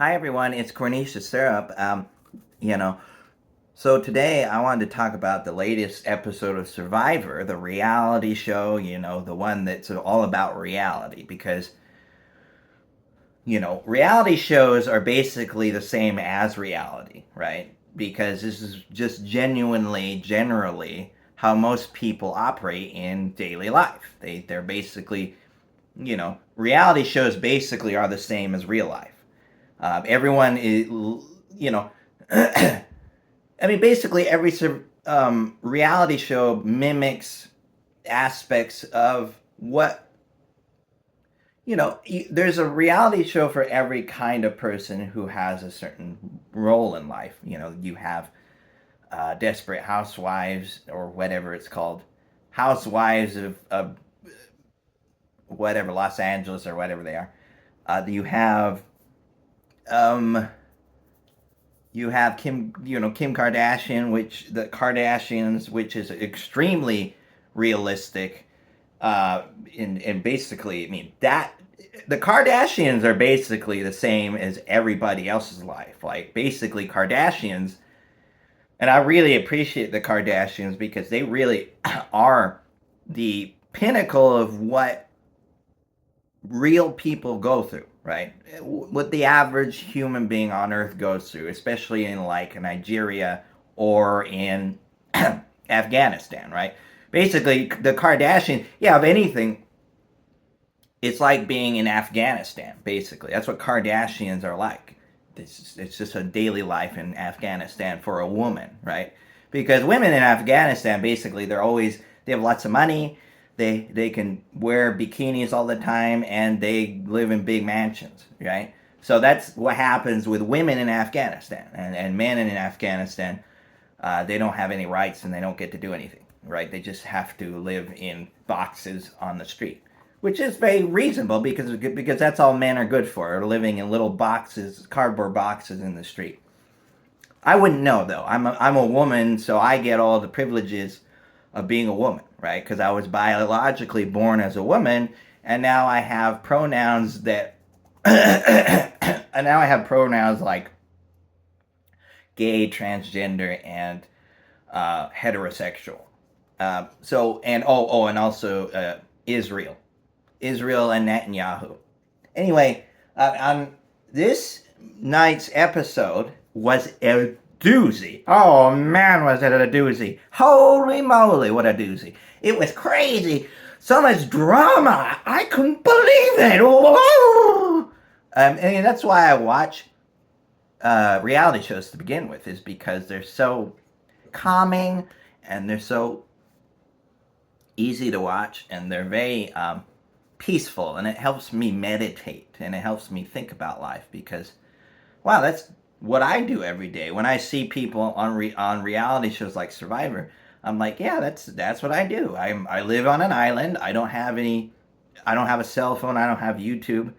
Hi everyone, it's Cornisha Syrup. You know, so today I wanted to talk about the latest episode of Survivor, the reality show, the one that's all about reality because, reality shows are basically the same as reality, right? Because this is just genuinely, generally how most people operate in daily life. They're basically, reality shows basically are the same as real life. Everyone is, you know, I mean, basically every reality show mimics aspects of what there's a reality show for every kind of person who has a certain role in life. You have Desperate Housewives or whatever it's called, Housewives of whatever, Los Angeles or whatever they are. You have um, you have Kim Kardashian, which is extremely realistic. And basically, I mean that the Kardashians are basically the same as everybody else's life. Like basically Kardashians, and I really appreciate the Kardashians because they really are the pinnacle of what real people go through, right? What the average human being on earth goes through, especially in like Nigeria or in Afghanistan, right? Basically, the Kardashian, yeah, if anything, it's like being in Afghanistan, basically. That's what Kardashians are like. It's just a daily life in Afghanistan for a woman, right? Because women in Afghanistan, basically, they have lots of money, they can wear bikinis all the time, and they live in big mansions, right? So that's what happens with women in Afghanistan and men in Afghanistan. They don't have any rights and they don't get to do anything, right? They just have to live in boxes on the street, which is very reasonable because that's all men are good for, are living in little boxes, cardboard boxes in the street. I wouldn't know though. I'm a woman, so I get all the privileges of being a woman, right? Because I was biologically born as a woman, and now I have pronouns that, and now I have pronouns like gay, transgender, and heterosexual. And also Israel, Israel and Netanyahu. Anyway, on this night's episode was a doozy. Oh man, was it a doozy! Holy moly, what a doozy! It was crazy. So much drama. I couldn't believe it. And that's why I watch reality shows to begin with, is because they're so calming and they're so easy to watch and they're very peaceful, and it helps me meditate and it helps me think about life because wow, that's what I do every day. When I see people on reality shows like Survivor, I'm like, yeah, that's what I do. I live on an island. I don't have a cell phone. I don't have YouTube,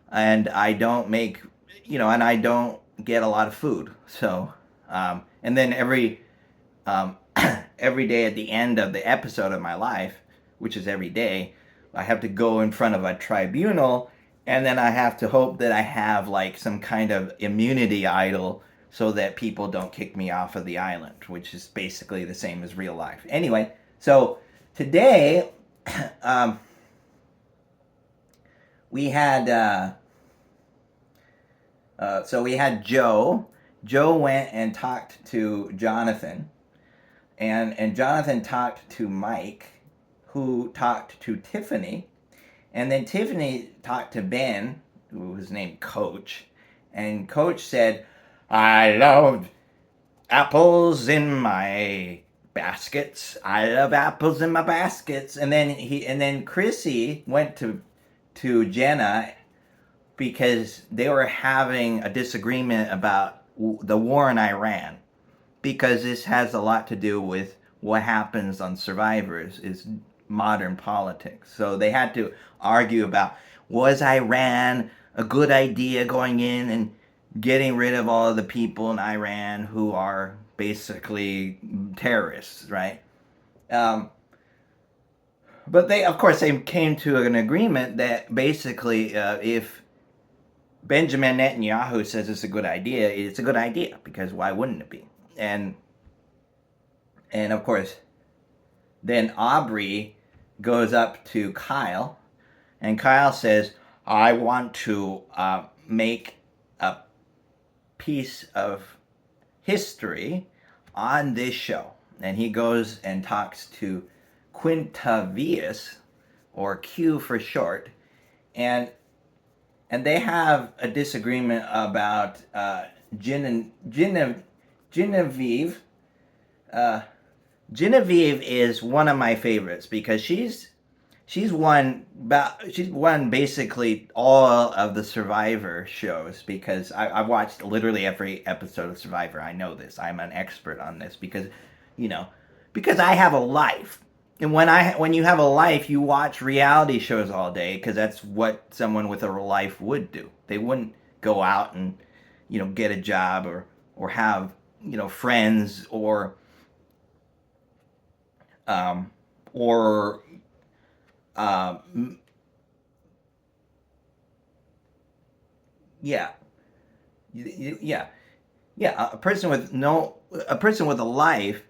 and I don't make and I don't get a lot of food. So and then um, every day at the end of the episode of my life, which is every day, I have to go in front of a tribunal, and then I have to hope that I have like some kind of immunity idol so that people don't kick me off of the island, which is basically the same as real life. Anyway, so today um, we had we had Joe. Joe went and talked to Jonathan, and Jonathan talked to Mike, who talked to Tiffany, and then Tiffany talked to Ben, who was named Coach, and Coach said, "I love apples in my baskets. I love apples in my baskets." And then Chrissy went to Jenna because they were having a disagreement about the war in Iran, because this has a lot to do with what happens on Survivors is modern politics. So they had to argue about, was Iran a good idea, going in and getting rid of all of the people in Iran who are basically terrorists, right? Um, but they, of course, they came to an agreement that basically, if Benjamin Netanyahu says it's a good idea, it's a good idea, because why wouldn't it be? And of course, then Aubrey goes up to Kyle, and Kyle says, I want to make a piece of history on this show. And he goes and talks to Quintavious, or Q for short, and they have a disagreement about Genevieve. Uh, Genevieve is one of my favorites because she's won basically all of the Survivor shows, because I've watched literally every episode of Survivor. I know this. I'm an expert on this because, you know, because I have a life. And when you have a life, you watch reality shows all day, because that's what someone with a life would do. They wouldn't go out and, get a job, or have, friends, um, or um, yeah, yeah, yeah. A person with a life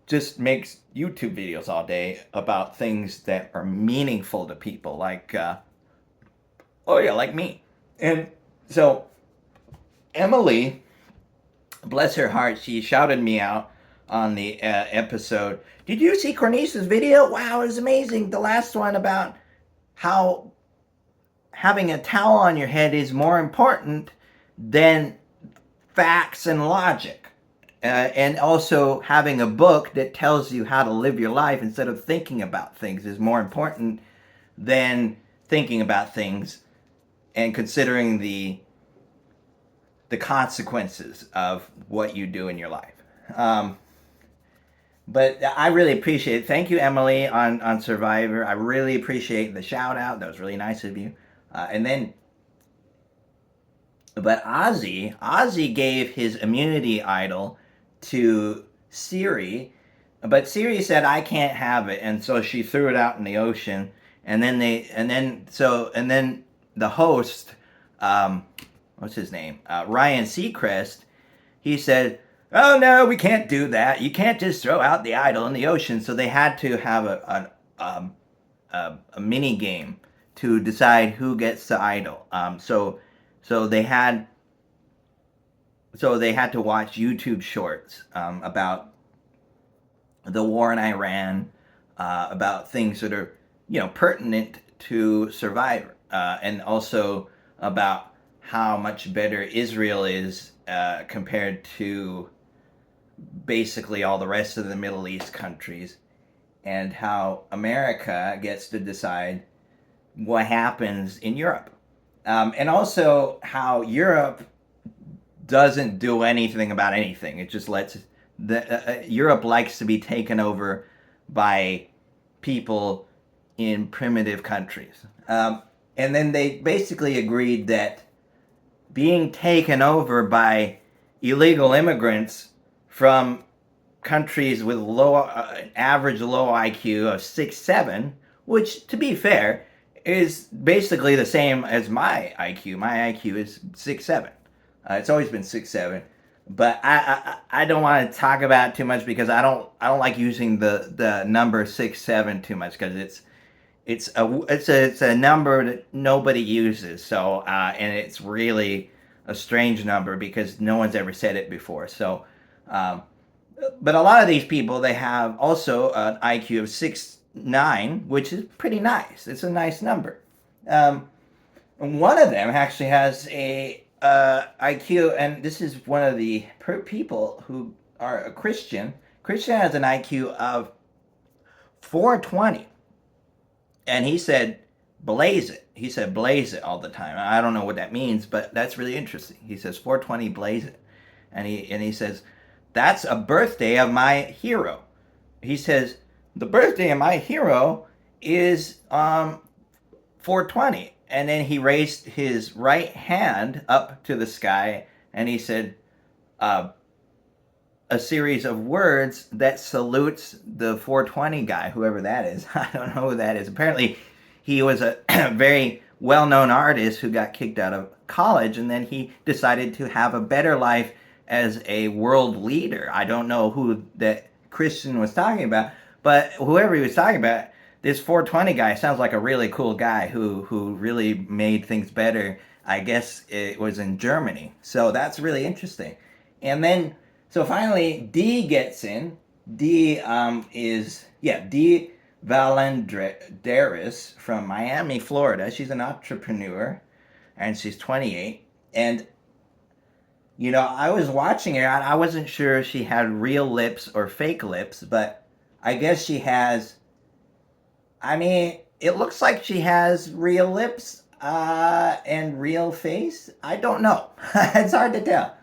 just makes YouTube videos all day about things that are meaningful to people, like oh yeah, like me. And so Emily, bless her heart, she shouted me out on the episode. Did you see Cornice's video? Wow, it was amazing. The last one about how having a towel on your head is more important than facts and logic. And also, having a book that tells you how to live your life instead of thinking about things is more important than thinking about things and considering the consequences of what you do in your life. Um, but I really appreciate it. Thank you, Emily, on Survivor. I really appreciate the shout out. That was really nice of you. And then, but Ozzy gave his immunity idol to Cirie, but Cirie said I can't have it, and so she threw it out in the ocean. And then the host, what's his name, Ryan Seacrest, he said, "Oh no, we can't do that. You can't just throw out the idol in the ocean." So they had to have a mini game to decide who gets the idol. So they had to watch YouTube shorts about the war in Iran, about things that are pertinent to Survivor, and also about how much better Israel is compared to basically all the rest of the Middle East countries, and how America gets to decide what happens in Europe. And also how Europe doesn't do anything about anything. It just lets Europe likes to be taken over by people in primitive countries. And then they basically agreed that being taken over by illegal immigrants from countries with average low IQ of 6'7", which, to be fair, is basically the same as my IQ. My IQ is 6'7". It's always been 6'7", but I don't want to talk about it too much, because I don't like using the number 6'7" too much, because it's a number that nobody uses. So and it's really a strange number because no one's ever said it before. So, but a lot of these people, they have also an IQ of 6'9", which is pretty nice. It's a nice number. One of them actually has a IQ, and this is one of the people who are a Christian. Christian has an IQ of 420, and he said, "Blaze it." He said, "Blaze it" all the time. I don't know what that means, but that's really interesting. He says, "420, blaze it," and he says, "That's a birthday of my hero." He says, "The birthday of my hero is 420." And then he raised his right hand up to the sky, and he said a series of words that salutes the 420 guy, whoever that is. I don't know who that is. Apparently, he was a very well-known artist who got kicked out of college, and then he decided to have a better life as a world leader. I don't know who that Christian was talking about, but whoever he was talking about, this 420 guy sounds like a really cool guy who really made things better. I guess it was in Germany. So that's really interesting. And then, so finally, D gets in. D D Valendaris from Miami, Florida. She's an entrepreneur, and she's 28. And I was watching her, and I wasn't sure if she had real lips or fake lips, but I guess she has. I mean, it looks like she has real lips and real face. I don't know. It's hard to tell.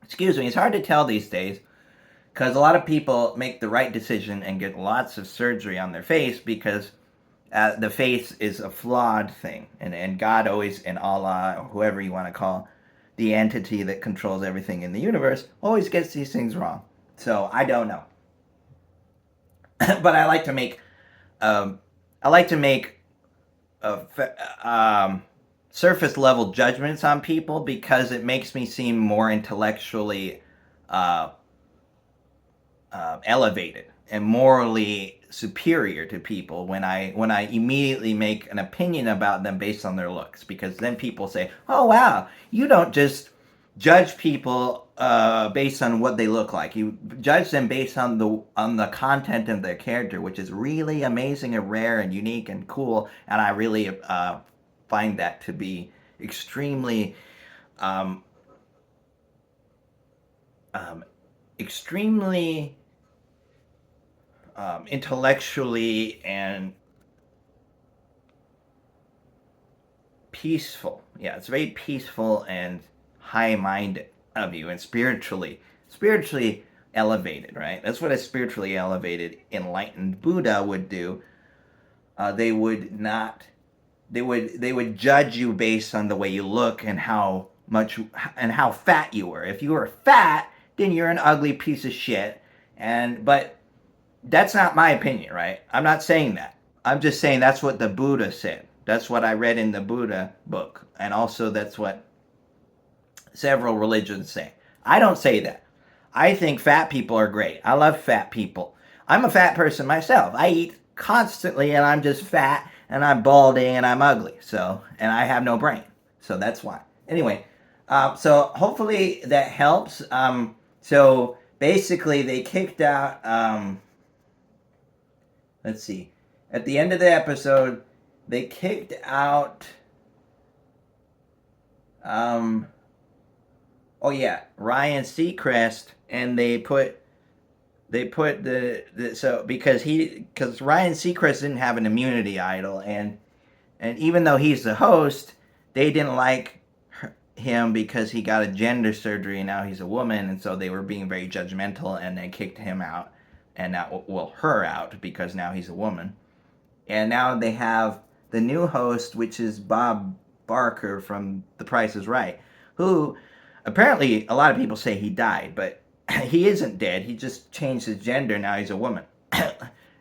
Excuse me. It's hard to tell these days because a lot of people make the right decision and get lots of surgery on their face because the face is a flawed thing. And God always, and Allah, or whoever you want to call the entity that controls everything in the universe, always gets these things wrong. So I don't know. But I like to make surface level judgments on people because it makes me seem more intellectually uh, elevated and morally superior to people when I immediately make an opinion about them based on their looks, because then people say, "Oh wow, you don't just judge people based on what they look like. You judge them based on the content of their character, which is really amazing and rare and unique and cool." And I really find that to be extremely um, extremely intellectually and peaceful. Yeah, it's very peaceful and high-minded of you, and spiritually elevated, right? That's what a spiritually elevated, enlightened Buddha would do. They would not. They would judge you based on the way you look and how much and how fat you were. If you were fat, then you're an ugly piece of shit. But that's not my opinion, right? I'm not saying that. I'm just saying that's what the Buddha said. That's what I read in the Buddha book. And also that's what several religions say. I don't say that. I think fat people are great. I love fat people. I'm a fat person myself. I eat constantly and I'm just fat and I'm balding and I'm ugly. And I have no brain. So that's why. Anyway, so hopefully that helps. So basically they kicked out, let's see, at the end of the episode, they kicked out, oh yeah, Ryan Seacrest, and they put the so because Ryan Seacrest didn't have an immunity idol, and even though he's the host, they didn't like him because he got a gender surgery and now he's a woman, and so they were being very judgmental and they kicked him out, and now, well, her out, because now he's a woman. And now they have the new host, which is Bob Barker from The Price is Right, who apparently a lot of people say he died, but he isn't dead. He just changed his gender. Now he's a woman.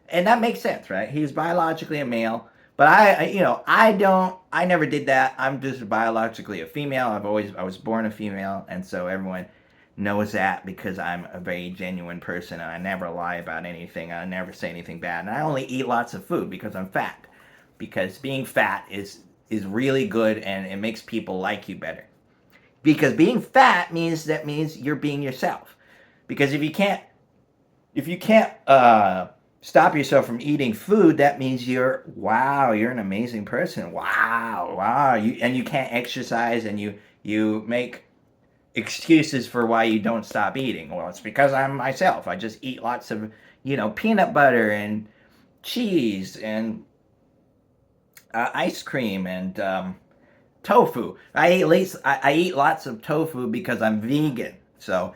And that makes sense, right? He's biologically a male, but I never did that. I'm just biologically a female. I was born a female, and so everyone knows that because I'm a very genuine person and I never lie about anything. I never say anything bad. And I only eat lots of food because I'm fat. Because being fat is really good and it makes people like you better. Because being fat means you're being yourself. Because if you can't stop yourself from eating food, that means you're an amazing person. Wow. You can't exercise, and you make excuses for why you don't stop eating. Well, it's because I'm myself. I just eat lots of, peanut butter and cheese and ice cream and tofu. I eat lots of tofu because I'm vegan. So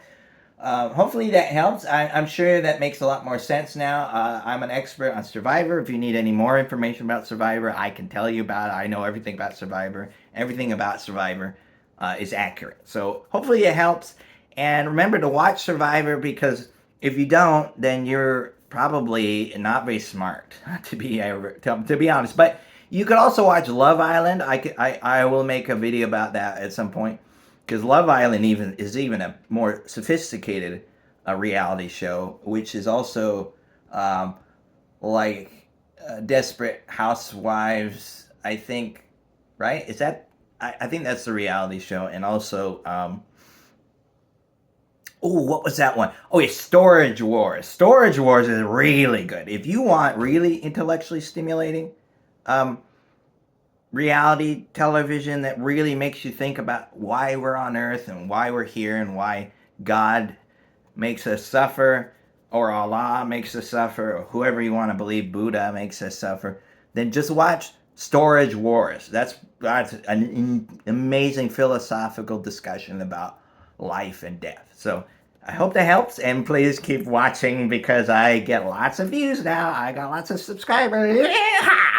hopefully that helps. I'm sure that makes a lot more sense now. I'm an expert on Survivor. If you need any more information about Survivor, I can tell you about it. I know everything about Survivor. Everything about Survivor is accurate. So hopefully it helps. And remember to watch Survivor, because if you don't, then you're probably not very smart, to be honest. But you could also watch Love Island. I will make a video about that at some point, because Love Island is even a more sophisticated reality show, which is also um, like Desperate Housewives. I think, right? Is that? I think that's the reality show, and also. Oh, what was that one? Oh, yeah, Storage Wars. Storage Wars is really good. If you want really intellectually stimulating um, reality television that really makes you think about why we're on Earth and why we're here and why God makes us suffer, or Allah makes us suffer, or whoever you want to believe, Buddha makes us suffer, then just watch Storage Wars. That's an amazing philosophical discussion about life and death. So I hope that helps, and please keep watching because I get lots of views now. I got lots of subscribers. Yeah!